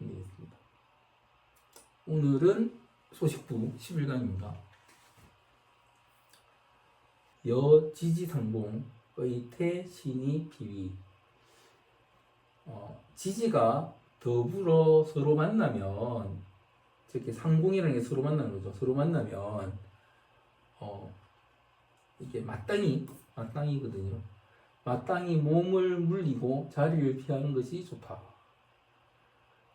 있습니다. 오늘은 소식부 11강입니다. 여지지상봉의 태신이 비위. 지지가 더불어 서로 만나면, 이렇게 상봉이라는 게 서로 만나는 거죠. 서로 만나면 이게 마땅히거든요. 마땅히 몸을 물리고 자리를 피하는 것이 좋다.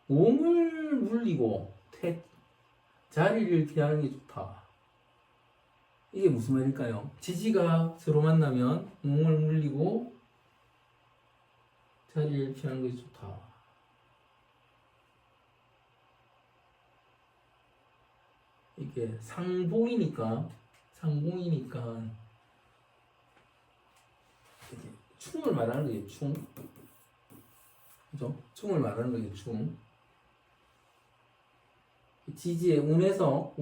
몸을 물리고 자리를 피하는 게 좋다. 이게 무슨 말일까요? 지지가 서로 만나면 몸을 물리고 자리를 피하는 것이 좋다. 이게 상봉이니까 이게 충을 말하는 거예요. 충. 그죠? 충을 말하는 거예요. 충. 지지의 운에서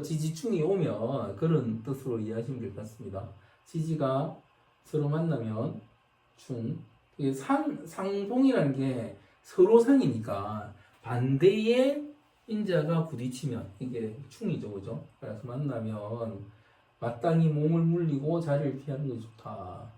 지지충이 오면 그런 뜻으로 이해하시면 될 것 같습니다. 지지가 서로 만나면 충. 상봉이라는 게 서로 상이니까 반대의 인자가 부딪히면 이게 충이죠. 그죠? 그래서 만나면 마땅히 몸을 물리고 자리를 피하는 것이 좋다.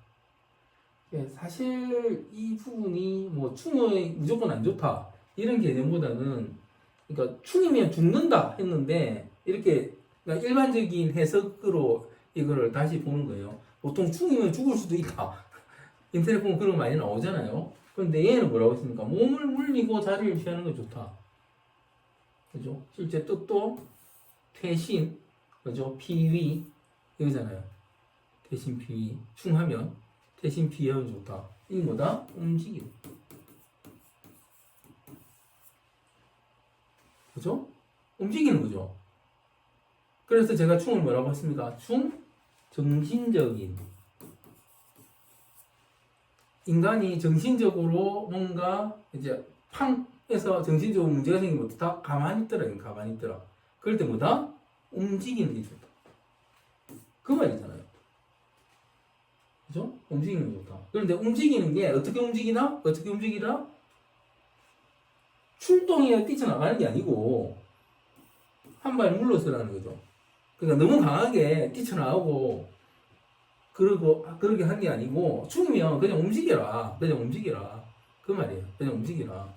사실 이 부분이 뭐 충이 무조건 안 좋다 이런 개념보다는, 그러니까 충이면 죽는다 했는데 이렇게 그러니까 일반적인 해석으로 이거를 다시 보는 거예요. 보통 충이면 죽을 수도 있다. 인터넷 보면 그런 거 많이 나오잖아요. 그런데 얘는 뭐라고 했습니까? 몸을 물리고 자리를 피하는 게 좋다. 그죠? 실제 뜻도 태신, 그죠? 피위 여기잖아요. 태신 피위 충하면 태신 피하면 좋다. 이게 뭐다? 움직임. 그죠? 움직이는 거죠. 그래서 제가 충을 뭐라고 했습니까? 충, 정신적인. 인간이 정신적으로 뭔가 이제 팡에서 정신적으로 문제가 생기면 어떻다? 가만히 있더라. 가만히 있더라. 그럴 때 뭐다? 움직이는 게 좋다. 그 말이잖아요. 그죠? 움직이는 게 좋다. 그런데 움직이는 게 어떻게 움직이나? 출동이야 뛰쳐나가는 게 아니고 한 발 물러서라는 거죠. 그러니까 너무 강하게 뛰쳐나가고 그러게 한 게 아니고, 죽으면 그냥 움직여라. 그 말이에요. 그냥 움직여라.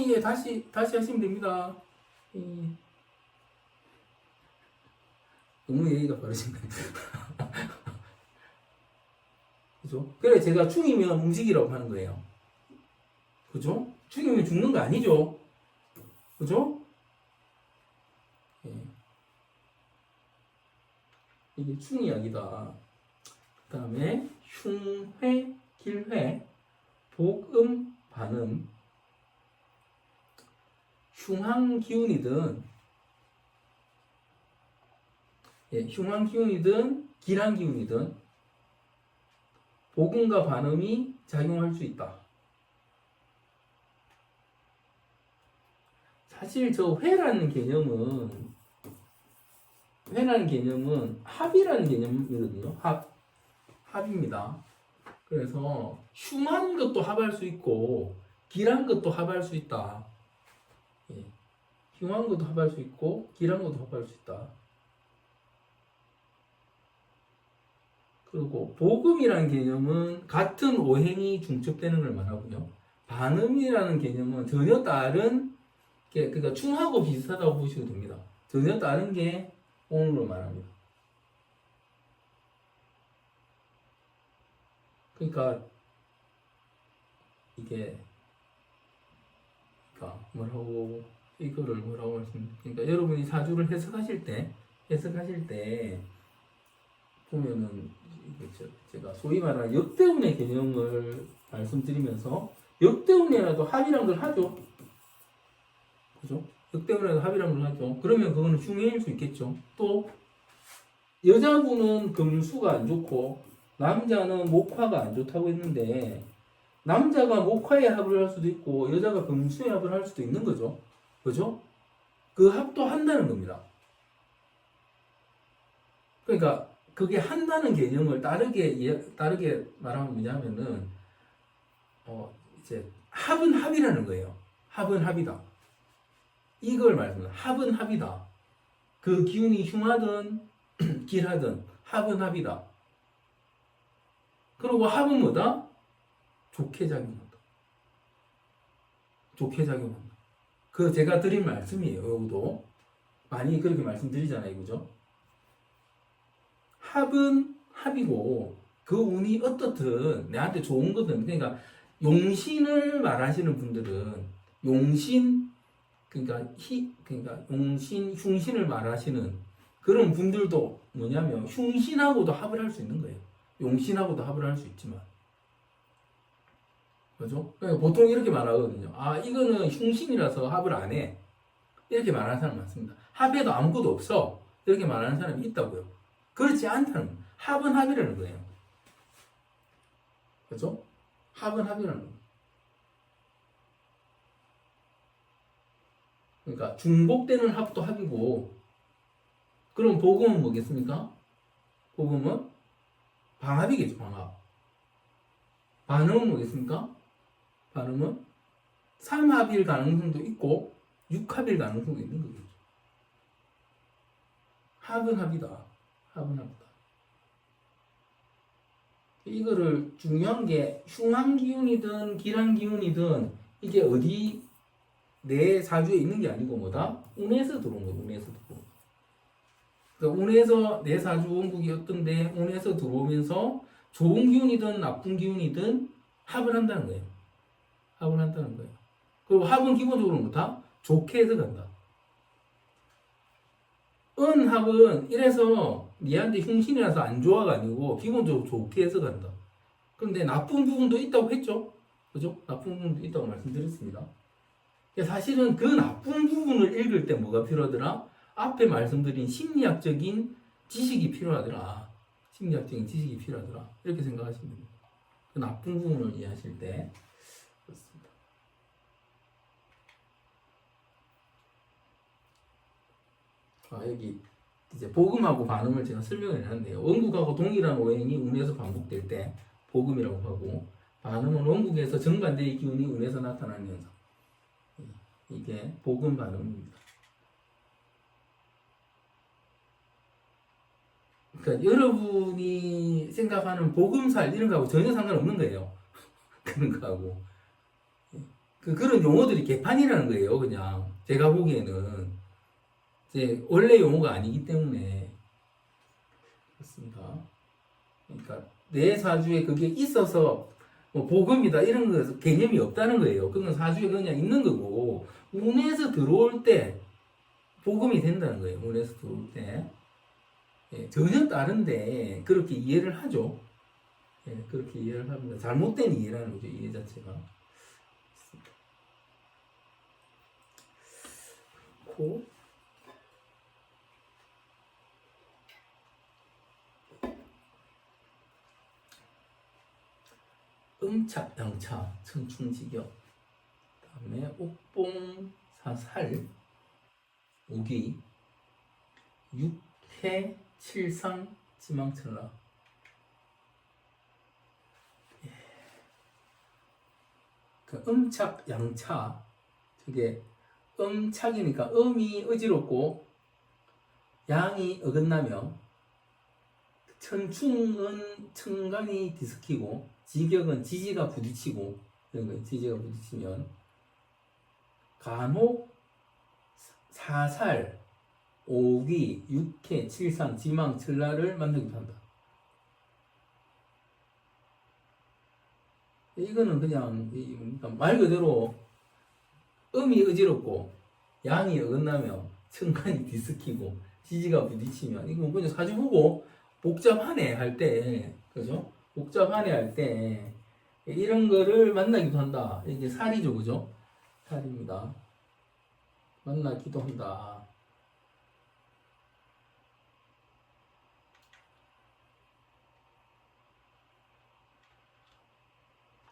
예. 다시 하시면 됩니다. 너무 예의가 바르신데. 그죠? 그래, 제가 죽이면 움직이라고 하는 거예요. 그죠? 죽이면 죽는 거 아니죠? 그죠? 이게 충이야기다. 그 다음에 흉회, 길회, 복음, 반음. 흉한 기운이든 길한 기운이든 복음과 반음이 작용할 수 있다. 사실 저 회라는 개념은 합이라는 개념이거든요. 합입니다. 그래서 흉한 것도 합할 수 있고 길한 것도 합할 수 있다. 흉한 것도 합할 수 있고 길한 것도 합할 수 있다. 그리고 복음이라는 개념은 같은 오행이 중첩되는 걸 말하고요. 반음이라는 개념은 전혀 다른, 그러니까 충하고 비슷하다고 보시면 됩니다. 전혀 다른 게 오행으로 말합니다. 그러니까 이게 이거를 뭐라고 말씀드립니까? 그러니까 여러분이 사주를 해석하실 때 보면은 제가 소위 말하는 역대운의 개념을 말씀드리면서, 역대운이라도 합이란 걸 하죠. 그죠? 역대운이라도 합이란 걸 하죠. 그러면 그거는 흉해일 수 있겠죠. 또 여자분은 금수가 안 좋고 남자는 목화가 안 좋다고 했는데, 남자가 목화에 합을 할 수도 있고 여자가 금수에 합을 할 수도 있는 거죠. 그죠? 그 합도 한다는 겁니다. 그러니까 그게 한다는 개념을 다르게 말하면 뭐냐면은, 이제 합은 합이라는 거예요. 합은 합이다. 이걸 말하는 거예요. 합은 합이다. 그 기운이 흉하든 길하든 합은 합이다. 그리고 합은 뭐다? 좋게 작용한다. 좋게 작용한다. 그 제가 드린 말씀이에요. 요것도 많이 그렇게 말씀드리잖아요. 그죠? 합은 합이고 그 운이 어떻든 내한테 좋은 거든, 그러니까 용신을 말하시는 분들은 용신, 그러니까 용신 흉신을 말하시는 그런 분들도 뭐냐면 흉신하고도 합을 할 수 있는 거예요. 용신하고도 합을 할 수 있지만, 그죠? 그러니까 보통 이렇게 말하거든요. 아, 이거는 흉신이라서 합을 안 해. 이렇게 말하는 사람 많습니다. 합에도 아무것도 없어. 이렇게 말하는 사람이 있다고요. 그렇지 않다는 거예요. 합은 합이라는 거예요. 그죠? 합은 합이라는 거예요. 그러니까 중복되는 합도 합이고, 그럼 복음은 뭐겠습니까? 복음은 방합이겠죠, 방합. 반음은 뭐겠습니까? 반음은 삼합일 가능성도 있고 육합일 가능성도 있는 거겠죠. 합은 합이다. 합은 합이다. 이거를 중요한 게 흉한 기운이든 길한 기운이든 이게 어디 내 사주에 있는 게 아니고 뭐다? 운에서 들어온 거야. 운에서 들어온 거. 그러니까 운에서 내 사주 원국이 어떤데 운에서 들어오면서 좋은 기운이든 나쁜 기운이든 합을 한다는 거예요. 합을 한다는 거예요. 그리고 합은 기본적으로 뭐다? 좋게 해서 간다. 은합은 이래서 니한테 흉신이라서 안 좋아가 아니고 기본적으로 좋게 해서 간다. 그런데 나쁜 부분도 있다고 했죠? 그죠? 나쁜 부분도 있다고 말씀드렸습니다. 사실은 그 나쁜 부분을 읽을 때 뭐가 필요하더라? 앞에 말씀드린 심리학적인 지식이 필요하더라. 심리학적인 지식이 필요하더라. 이렇게 생각하시면 됩니다. 그 나쁜 부분을 이해하실 때. 그렇습니다. 여기 이제 복음하고 반음을 제가 설명을 해놨네요. 원국하고 동일한 오행이 운에서 반복될 때 복음이라고 하고, 반음은 원국에서 정반대의 기운이 운에서 나타나는 현상. 이게 복음 반음입니다. 그러니까 여러분이 생각하는 복음살 이런 거하고 전혀 상관없는 거예요. 그런 거하고. 그런 용어들이 개판이라는 거예요. 그냥 제가 보기에는 이제 원래 용어가 아니기 때문에 그렇습니다. 그러니까 내 사주에 그게 있어서 뭐 복음이다 이런 거 개념이 없다는 거예요. 그건 사주에 그냥 있는 거고, 운에서 들어올 때 복음이 된다는 거예요. 운에서 들어올 때. 예, 전혀 다른데 그렇게 이해를 하죠. 예, 그렇게 이해를 합니다. 잘못된 이해라는 거죠. 이해 자체가. 코. 음착, 양차, 천충지격. 다음에 옥봉사살, 오기, 육해, 칠상, 지망철라. 그 음착, 양차. 저게 음착이니까 음이 어지럽고 양이 어긋나며, 천충은 천간이 뒤섞이고 지격은 지지가 부딪히고, 이런 거 지지가 부딪히면 간혹 사살, 오기, 육해, 칠상, 지망, 철라를 만나기도 한다. 이거는 그냥 말 그대로 음이 어지럽고 양이 어긋나며 천간이 뒤섞이고 지지가 부딪히면, 이거 그냥 사주 보고 복잡하네 할 때, 그죠? 복잡하네 할 때 이런 거를 만나기도 한다. 이게 살이죠, 그죠? 살입니다. 만나기도 한다.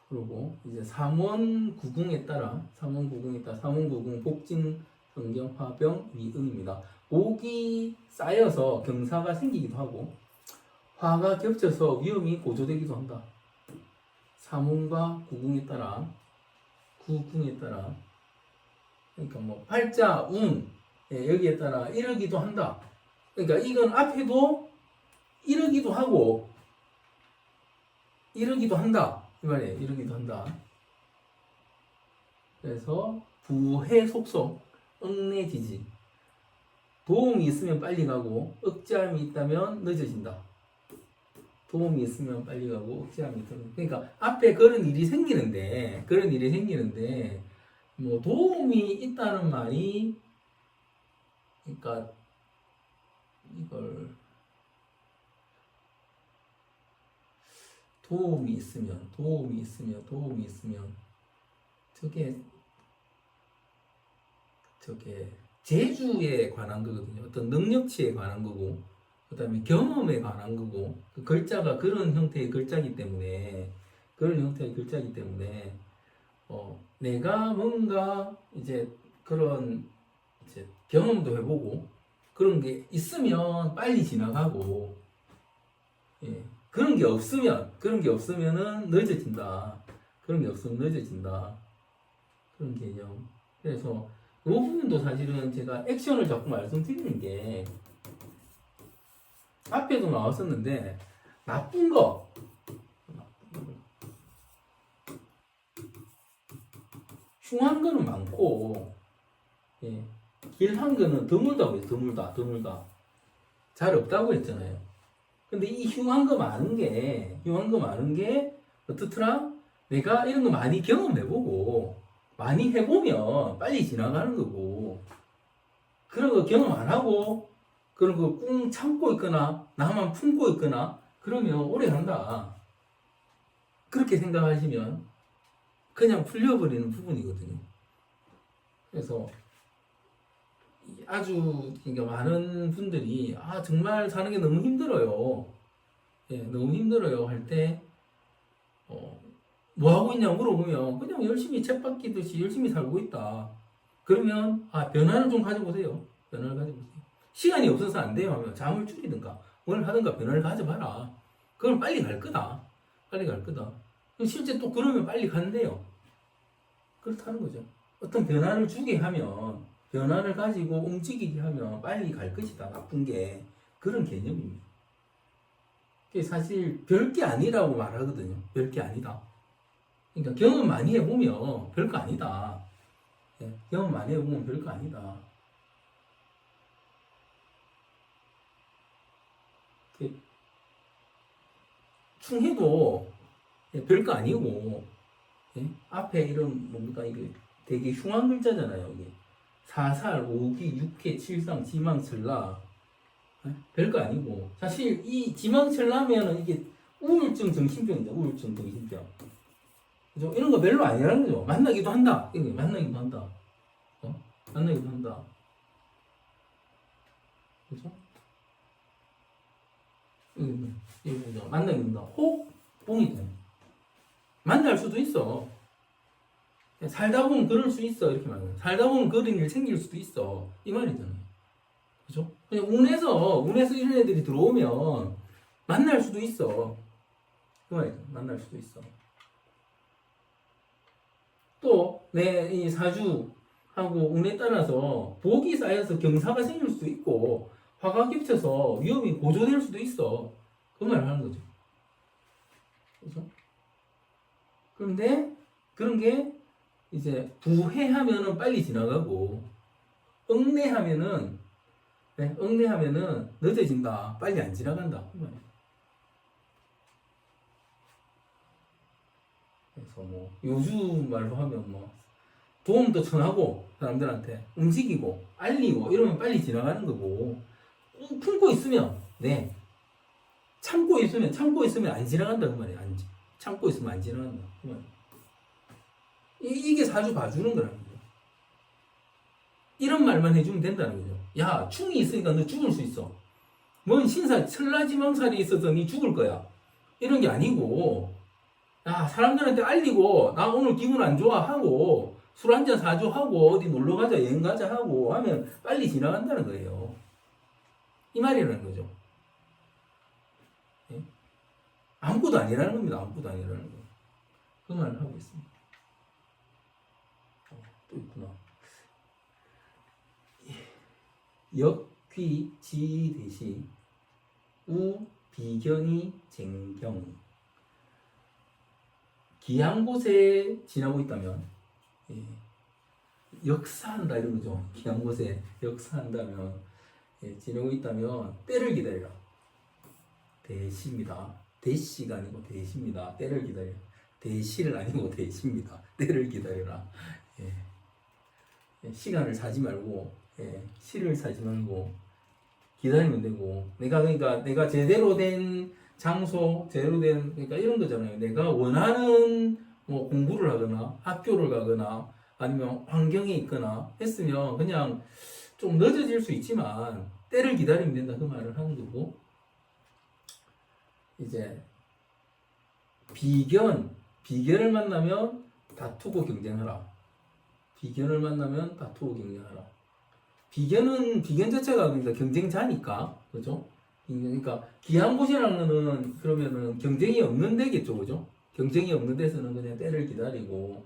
그리고 이제 삼원구궁에 따라 삼원구궁 복진 성경 화병 위음입니다. 복이 쌓여서 경사가 생기기도 하고, 화가 겹쳐서 위험이 고조되기도 한다. 사문과 구궁에 따라, 구궁에 따라, 그러니까 뭐 팔자, 운, 여기에 따라 이러기도 한다. 그러니까 이건 앞에도 이러기도 하고 이러기도 한다. 이 말이에요. 이러기도 한다. 그래서 부해 속속, 얽내지지. 도움이 있으면 빨리 가고 억제함이 있다면 늦어진다. 도움이 있으면 빨리 가고 억제함이 있다면. 그러니까 앞에 그런 일이 생기는데 뭐 도움이 있다는 말이, 그러니까 이걸 도움이 있으면 저게 재주에 관한 거거든요. 어떤 능력치에 관한 거고, 그 다음에 경험에 관한 거고, 그 글자가 그런 형태의 글자이기 때문에, 내가 뭔가 이제 그런 이제 경험도 해보고, 그런 게 있으면 빨리 지나가고, 예. 그런 게 없으면은 늦어진다. 그런 개념. 그래서 이 부분도 사실은 제가 액션을 자꾸 말씀드리는 게, 앞에도 나왔었는데, 나쁜 거, 흉한 거는 많고, 예. 길한 거는 드물다고 해요. 드물다. 잘 없다고 했잖아요. 근데 이 흉한 거 많은 게 어떻더라? 내가 이런 거 많이 경험해보고 많이 해보면 빨리 지나가는 거고, 그런 거 경험 안 하고 그런 거 꾹 참고 있거나 나만 품고 있거나 그러면 오래 간다. 그렇게 생각하시면 그냥 풀려버리는 부분이거든요. 그래서 아주 그러니까 많은 분들이 정말 사는 게 너무 힘들어요. 너무 힘들어요 할 때 뭐 하고 있냐고 물어보면 그냥 열심히 쳇바퀴듯이 열심히 살고 있다. 그러면 변화를 좀 가져보세요. 시간이 없어서 안 돼요 하면 잠을 줄이든가 뭘 하든가 변화를 가져봐라. 그럼 빨리 갈 거다. 실제 또 그러면 빨리 간대요. 그렇다는 거죠. 어떤 변화를 주게 하면, 변화를 가지고 움직이게 하면 빨리 갈 것이다. 나쁜 게. 그런 개념입니다. 사실 별게 아니라고 말하거든요. 별게 아니다. 그러니까 경험 많이 해보면 별거 아니다. 경험 많이 해보면 별거 아니다. 충해도 별거 아니고, 앞에 이런 뭡니까 이게 되게 흉한 글자잖아요. 이게 사살, 오기, 육해, 칠상, 지망철라. 별거 아니고 사실 이 지망철라면은 이게 우울증 정신병이죠. 그죠? 이런 거 별로 아니라는 거죠. 만나기도 한다. 만나기도 한다. 그죠? 이거 만나기도 한다. 혹 뽕이 돼. 만날 수도 있어. 살다 보면 그럴 수 있어. 이렇게 말하는. 살다 보면 그런 일 생길 수도 있어. 이 말이잖아요. 그죠? 그냥 운에서 이런 애들이 들어오면 만날 수도 있어. 그 말이죠. 만날 수도 있어. 또, 이 사주하고 운에 따라서 복이 쌓여서 경사가 생길 수도 있고, 화가 겹쳐서 위험이 고조될 수도 있어. 그 말을 하는 거죠. 그죠? 그런데, 그런 게, 이제, 부해하면은 빨리 지나가고, 얽내하면은 늦어진다. 빨리 안 지나간다. 그래서 뭐 요즘 말로 하면 뭐 도움도 청하고 사람들한테 움직이고 알리고 이러면 빨리 지나가는 거고, 품고 있으면 참고 있으면 안 지나간다 그 말이야. 참고 있으면 안 지나간다 그 말이야. 이게 사주 봐주는 거라는 거죠. 이런 말만 해주면 된다는 거죠. 야, 충이 있으니까 너 죽을 수 있어. 뭔 천라지망살이 있어서 니 죽을 거야. 이런 게 아니고, 야, 사람들한테 알리고, 나 오늘 기분 안 좋아 하고, 술 한잔 사줘 하고, 어디 놀러 가자, 여행 가자 하고 하면 빨리 지나간다는 거예요. 이 말이라는 거죠. 아무것도 아니라는 겁니다. 아무것도 아니라는 거. 그 말을 하고 있습니다. 또 있구나. 역귀 지 대시 우 비견이 쟁경. 귀한 곳에 지나고 있다면, 예, 역사한다 이런 거죠. 귀한 곳에 역사한다면, 예, 지나고 있다면 때를 기다리라. 대시입니다. 대시가 아니고 대시입니다. 때를 기다려. 대시를 아니고 대시입니다. 때를 기다려라. 예. 예, 시간을 사지 말고, 예, 시를 사지 말고 기다리면 되고, 그러니까 내가 제대로 된 장소, 제대로 된, 그러니까 이런 거잖아요. 내가 원하는 뭐 공부를 하거나 학교를 가거나 아니면 환경에 있거나 했으면 그냥 좀 늦어질 수 있지만 때를 기다리면 된다 그 말을 하는 거고, 이제 비견을 만나면 다투고 경쟁하라. 비견을 만나면 다투고 경쟁하라. 비견 자체가 그러니까 경쟁자니까, 그죠? 그러니까 귀한 곳이라는 거는 그러면은 경쟁이 없는 데겠죠, 그죠? 경쟁이 없는 데서는 그냥 때를 기다리고,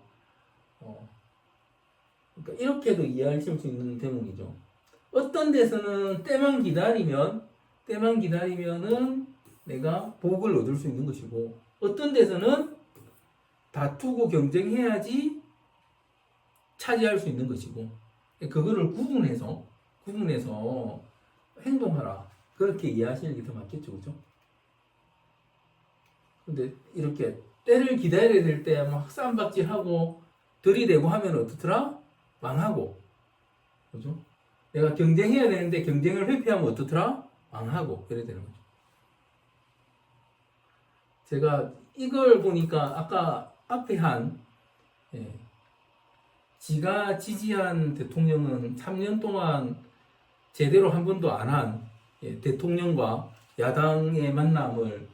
그러니까 이렇게도 이해하실 수 있는 대목이죠. 어떤 데서는 때만 기다리면은 내가 복을 얻을 수 있는 것이고, 어떤 데서는 다투고 경쟁해야지 차지할 수 있는 것이고, 그거를 구분해서 행동하라. 그렇게 이해하시는 게 더 맞겠죠, 그죠? 근데 이렇게 때를 기다려야 될 때 막 쌈박질하고 들이대고 하면 어떻더라? 망하고, 그죠? 내가 경쟁해야 되는데 경쟁을 회피하면 어떻더라? 망하고, 이래야 되는 거죠. 제가 이걸 보니까 아까 앞에 한, 예, 지가 지지한 대통령은 3년 동안 제대로 한 번도 안 한, 예, 대통령과 야당의 만남을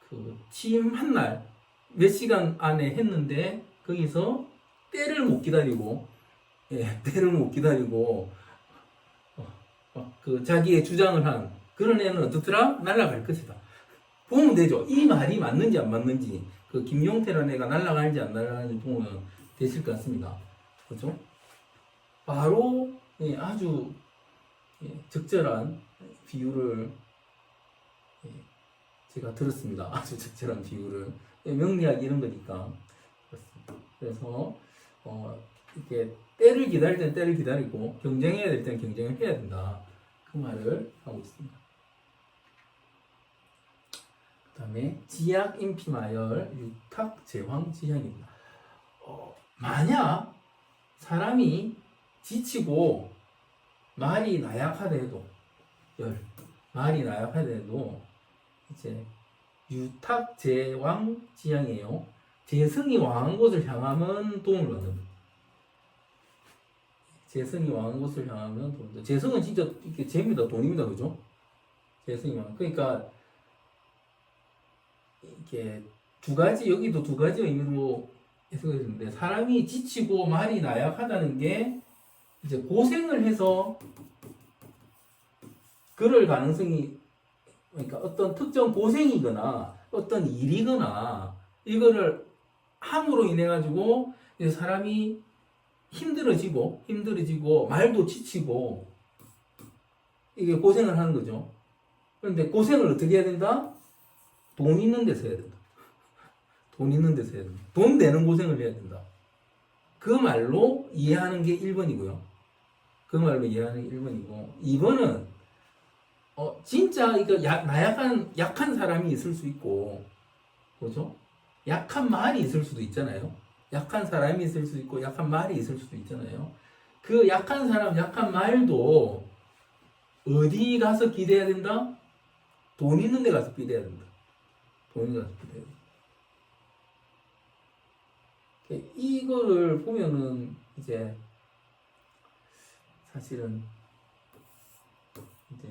그 취임 한 날 몇 시간 안에 했는데 거기서 때를 못 기다리고, 예, 때를 못 기다리고 그 자기의 주장을 한 그런 애는 어떻더라? 날아갈 것이다. 보면 되죠. 이 말이 맞는지 안 맞는지, 그 김용태라는 애가 날아가는지 안 날아가는지 보면 되실 것 같습니다. 그죠? 바로, 예, 아주, 예, 적절한 비유를, 예, 제가 들었습니다. 아주 적절한 비유를. 예, 명리학 이런 거니까 그렇습니다. 그래서 이렇게 때를 기다릴 때는 때를 기다리고 경쟁해야 될 때는 경쟁을 해야 된다. 그 말을 하고 있습니다. 그 다음에 지약 인피마열 유탁 제황 지향입니다. 만약 사람이 지치고 말이 나약하더라도 이제 유탁 제왕 지향이에요. 재성이 왕한 곳을 향하면 도움을 받는다. 재성이 왕한 곳을 향하면 도움을 받는다. 재성은 진짜 이게 재입니다. 돈입니다. 그죠? 재성이 왕. 그러니까 이렇게 여기도 두 가지 의미로 해석이 되는데, 사람이 지치고 말이 나약하다는 게 이제 고생을 해서 그럴 가능성이, 그러니까 어떤 특정 고생이거나 어떤 일이거나 이거를 함으로 인해 가지고 사람이 힘들어지고 말도 지치고 이게 고생을 하는 거죠. 그런데 고생을 어떻게 해야 된다? 돈 있는 데서 해야 된다. 돈 있는 데서 해야 된다. 돈 내는 고생을 해야 된다. 그 말로 이해하는 게 1번이고요. 그 말로 이해하는 게 1번이고, 2번은 진짜 이거 약한 사람이 있을 수 있고, 그죠? 약한 말이 있을 수도 있잖아요. 약한 사람이 있을 수도 있고, 약한 말이 있을 수도 있잖아요. 그 약한 사람, 약한 말도 어디 가서 기대야 된다? 돈 있는 데 가서 기대야 된다. 돈 있는 데 가서 기대야 된다. 이거를 보면은 이제 사실은 이제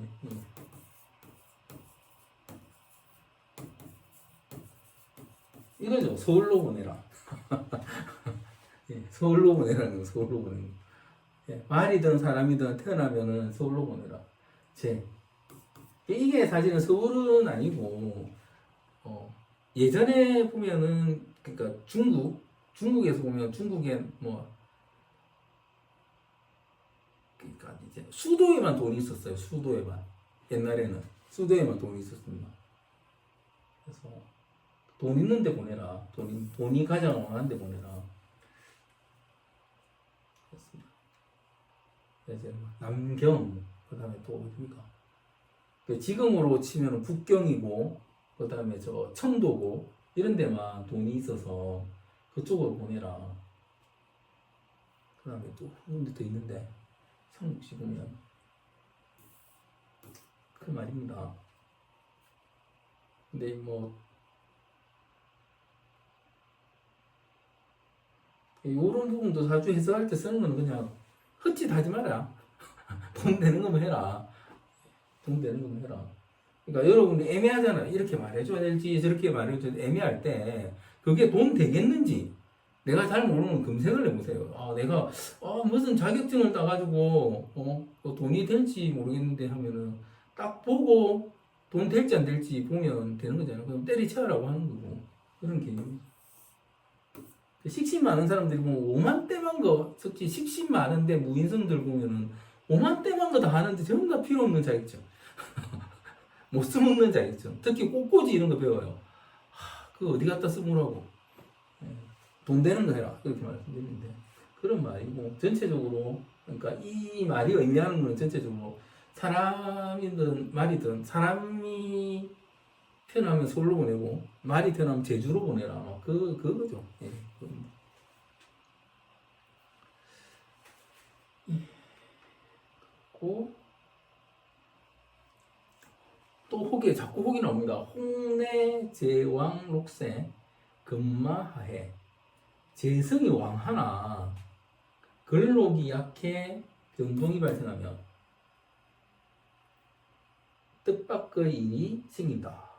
이거죠. 서울로 보내라. 예, 서울로 보내라는 거, 서울로 보내는 거. 예, 말이든 사람이든 태어나면은 서울로 보내라. 이게 사실은 서울은 아니고 예전에 보면은 그러니까 중국에서 보면 중국에 뭐 그러니까 이제 수도에만 돈이 있었어요. 수도에만 옛날에는 수도에만 돈이 있었습니다. 그래서 돈 있는 데 보내라. 돈이 가장 왕한 데 보내라. 그렇습니다. 이제 남경 그다음에 또 어디입니까? 지금으로 치면 북경이고 그다음에 저 청도고 이런 데만 돈이 있어서 그쪽으로 보내라. 그다음에 또 그런 데도 있는데 청국시 보면 그 말입니다. 근데 뭐 이런 부분도 사주 해석할 때 쓰는 건 그냥 헛짓하지 마라. 돈 되는 거면 해라. 돈 되는 거면 해라. 그러니까 여러분이 애매하잖아요. 이렇게 말해줘야 될지 저렇게 말해줘야 될지 애매할 때 그게 돈 되겠는지 내가 잘 모르는 검색을 해보세요. 내가 무슨 자격증을 따가지고 돈이 될지 모르겠는데 하면은 딱 보고 돈 될지 안 될지 보면 되는 거잖아요. 그럼 때리쳐라고 하는 거고 그런 개념이죠. 식신 많은 사람들이 보면 5만 대만 거, 특히 식신 많은데 무인성들 보면은 5만 대만 거 다 하는데 전부 다 필요 없는 자격증. 못 써먹는 자격증. 특히 꽃꽂이 이런 거 배워요. 그거 어디 갖다 쓰므라고. 돈 되는 거 해라. 그렇게 말씀드리는데. 그런 말이고, 전체적으로, 그러니까 이 말이 의미하는 건 전체적으로 사람이든 말이든 사람이 태어나면 서울로 보내고 말이 태어나면 제주로 보내라. 그거죠. 예. 또 혹에 자꾸 혹이 나옵니다. 홍내 제왕 록세 금마하해 재성이 왕하나 근록이 약해 변동이 발생하면 뜻밖의 일이 생긴다.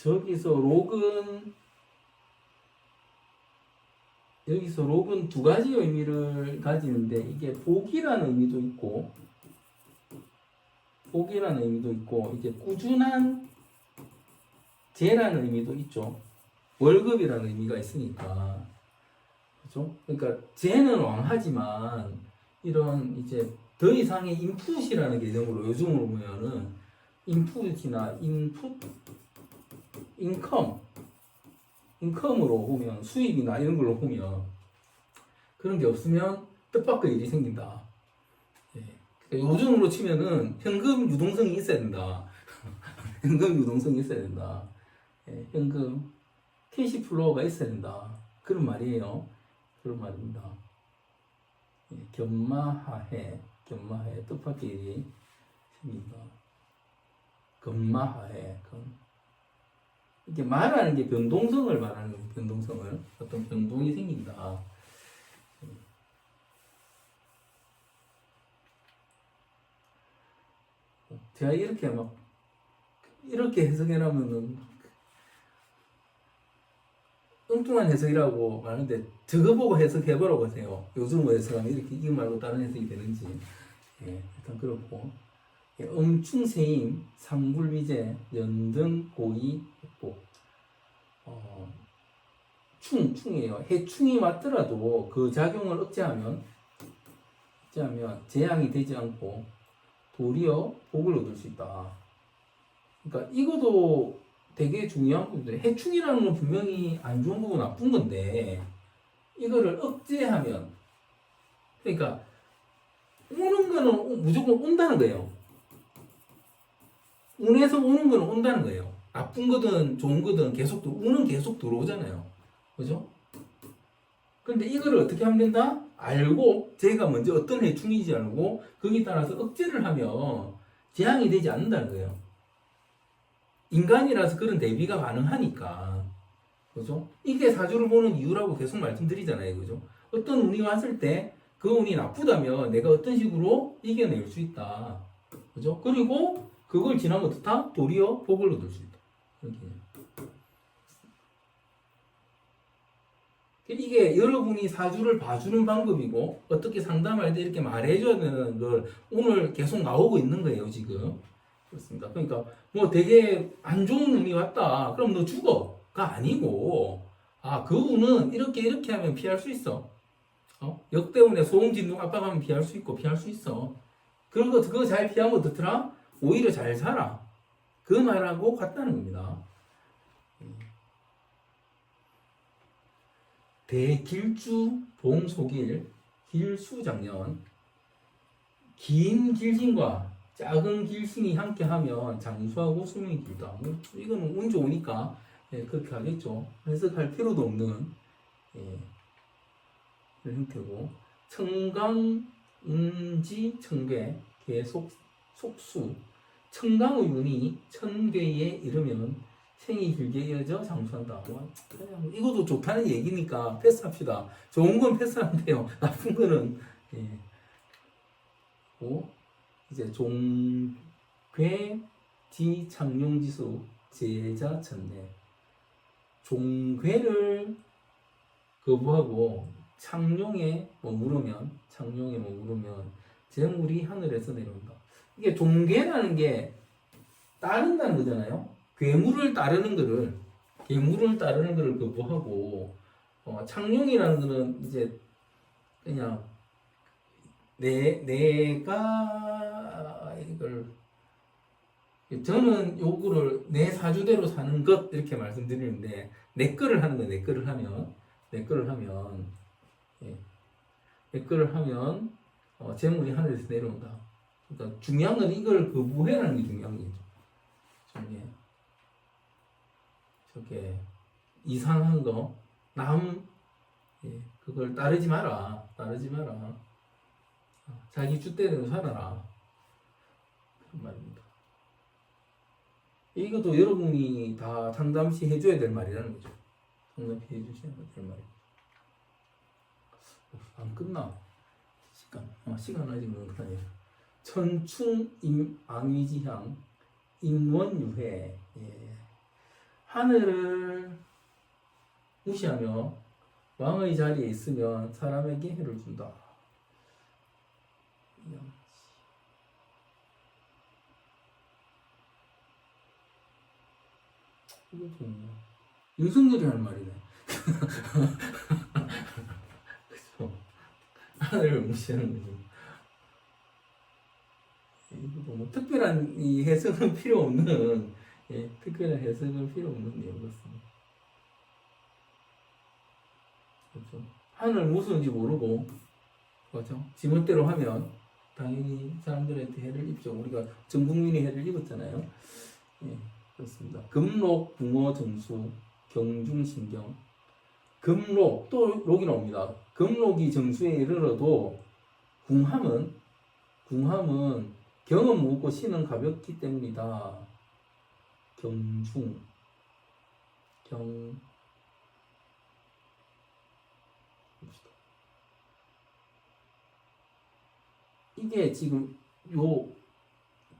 여기서 록은 두 가지 의미를 가지는데 이게 복이라는 의미도 있고 이제 꾸준한 재라는 의미도 있죠. 월급이라는 의미가 있으니까 그렇죠? 그러니까 재는 왕하지만 이런 이제 더 이상의 인풋이라는 개념으로 요즘으로 보면은 인풋이나 인컴으로 보면 수입이나 이런 걸로 보면 그런 게 없으면 뜻밖의 일이 생긴다. 예. 그러니까 요즘으로 치면은 현금 유동성이 있어야 된다. 현금 유동성이 있어야 된다. 예. 현금 캐시 플로우가 있어야 된다. 그런 말이에요. 그런 말입니다. 예. 견마하해 뜻밖의 일이 생긴다. 견마하해 이게 말하는 게 변동성을 말하는 거예요. 변동성을 어떤 변동이 생긴다. 제가 이렇게 해석해놓으면은 엉뚱한 해석이라고 하는데 저거 보고 해석해보라고 하세요. 요즘 해석하면 이렇게 이 말고 다른 해석이 되는지. 예, 일단 그렇고 음충세임, 상불비제, 연등, 고의, 핵복. 충이에요. 해충이 왔더라도 그 작용을 억제하면 재앙이 되지 않고 도리어 복을 얻을 수 있다. 그러니까 이것도 되게 중요한 부분인데 해충이라는 건 분명히 안 좋은 거고 나쁜 건데 이거를 억제하면 그러니까 오는 거는 무조건 온다는 거예요. 운에서 오는 거는 온다는 거예요. 나쁜 거든 좋은 거든 운은 계속 들어오잖아요. 그죠? 근데 이거를 어떻게 하면 된다? 알고 제가 먼저 어떤 해충인지 알고 거기에 따라서 억제를 하면 재앙이 되지 않는다는 거예요. 인간이라서 그런 대비가 가능하니까. 그죠? 이게 사주를 보는 이유라고 계속 말씀드리잖아요. 그죠? 어떤 운이 왔을 때 그 운이 나쁘다면 내가 어떤 식으로 이겨낼 수 있다. 그죠? 그리고 그걸 지나면 어떻다? 도리어 복을 얻을 수 있다. 이렇게. 이게 여러분이 사주를 봐주는 방법이고 어떻게 상담할 때 이렇게 말해줘야 되는 걸 오늘 계속 나오고 있는 거예요, 지금. 그렇습니다. 그러니까 뭐 되게 안 좋은 운이 왔다. 그럼 너 죽어가 아니고 그 운은 이렇게 하면 피할 수 있어. 역대운에 소음진동 압박하면 피할 수 있고 피할 수 있어. 그런 거 그거 잘 피하면 어떻더라? 오히려 잘 살아. 그 말하고 같다는 겁니다. 대길주 봉소길 길수장년 긴 길신과 작은 길신이 함께하면 장수하고 수명이 길다. 이거는 운 좋으니까 그렇게 하겠죠. 해석할 필요도 없는 그런 형태고 청강 운지 청괴 계속 속수 청강의 운이 천괴에 이르면 생이 길게 이어져 장수한다. 그냥 이것도 좋다는 얘기니까 패스합시다. 좋은 건 패스하면 돼요. 나쁜 거는 이제 종괴 지창룡지수 제자 천내 종괴를 거부하고 창룡에 머무르면 재물이 하늘에서 내려온다. 이게 종괴라는 게 따른다는 거잖아요. 괴물을 따르는 거를 거부하고 창룡이라는 거는 이제 그냥 내가 이걸 저는 요거를 내 사주대로 사는 것 이렇게 말씀드리는데 내 거를 하는 거예요. 내 거를 하면 재물이 하늘에서 내려온다. 그러니까 중요한 건 이걸 거부해라는 게 중요한 거죠. 저게 이상한 거 그걸 따르지 마라. 자기 줏대로 살아라. 그런 말입니다. 이것도 여러분이 다 상담시 해줘야 될 말이라는 거죠. 상담시 해주셔야 될 말이죠. 안 끝나. 시간 아직 너무 천충 앙위지향 인원유회 하늘을 무시하며 왕의 자리에 있으면 사람에게 해를 준다. 이거 좋네. 윤석열이 하는 말이네. 그쵸? 하늘을 무시하는 거죠. 이거 뭐 특별한 이 해석은 필요 없는 특별한 해석은 필요 없는 내용이었습니다. 그렇죠? 하늘 무슨지 모르고 그렇죠? 지멋대로 하면 당연히 사람들한테 해를 입죠. 우리가 전 국민이 해를 입었잖아요. 그렇습니다. 금록, 붕어, 정수, 경중신경. 금록, 또 록이 나옵니다. 금록이 정수에 이르러도 궁함은 경은 무겁고 신은 가볍기 때문이다. 경중, 이게 지금 요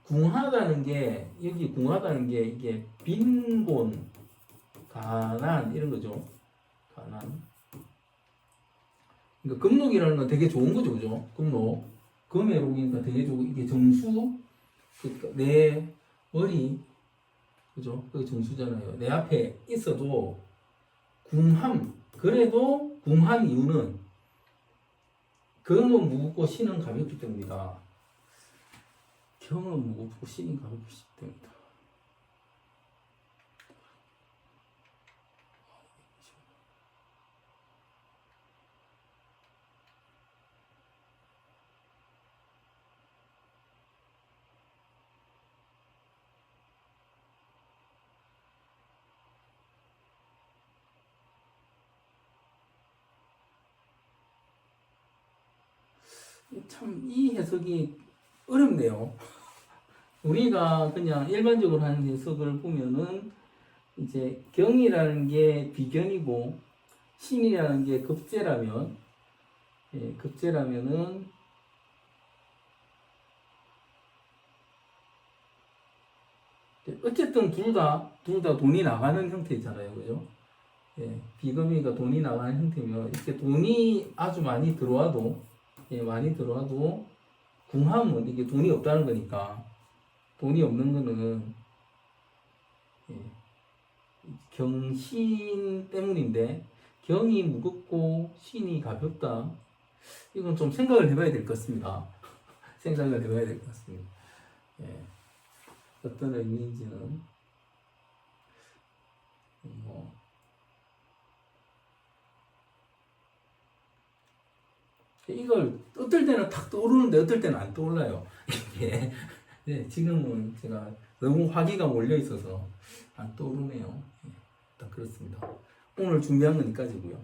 궁하다는 게 이게 빈곤, 가난 이런 거죠. 가난. 그러니까 금록이라는 건 되게 좋은 거죠, 그죠? 금록. 금의 록이니까 되게 좋고 이게 정수. 그러니까 내 머리, 그죠? 그게 정수잖아요. 내 앞에 있어도 궁함. 그래도 궁한 이유는 금은 무겁고 신은 가볍기 때문이다. 경은 무겁고 신이 가볍기 때문이다. 참 이 해석이 어렵네요. 우리가 그냥 일반적으로 하는 해석을 보면은 이제 경이라는 게 비견이고 신이라는 게 급제라면은 어쨌든 둘 다 돈이 나가는 형태잖아요. 그죠? 예, 비금이가 돈이 나가는 형태면 이렇게 돈이 아주 많이 들어와도 예, 많이 들어와도 궁합은 이게 돈이 없다는 거니까 돈이 없는 거는 예, 경신 때문인데 경이 무겁고 신이 가볍다. 이건 좀 생각을 해봐야 될 것 같습니다. 생각을 해봐야 될 것 같습니다. 예, 어떤 의미인지는 뭐 이걸 어떨 때는 탁 떠오르는데 어떨 때는 안 떠올라요. 이게 네, 지금은 제가 너무 화기가 몰려 있어서 안 떠오르네요. 예, 일단 그렇습니다. 오늘 준비한 건 여기까지고요.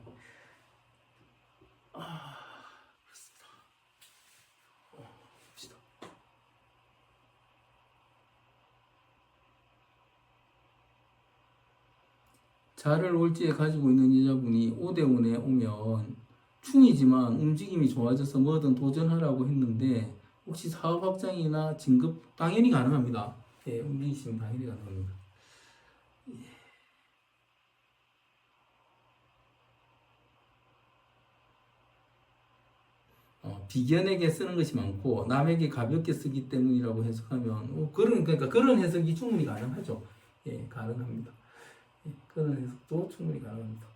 그렇습니다. 봅시다. 자를 올지에 가지고 있는 여자분이 오대원에 오면 충이지만 움직임이 좋아져서 뭐든 도전하라고 했는데 혹시 사업 확장이나 진급 당연히 가능합니다. 예, 움직이시면 당연히 가능합니다. 비견에게 쓰는 것이 많고 남에게 가볍게 쓰기 때문이라고 해석하면 그러니까 그런 해석이 충분히 가능하죠. 예, 가능합니다. 예, 그런 해석도 충분히 가능합니다.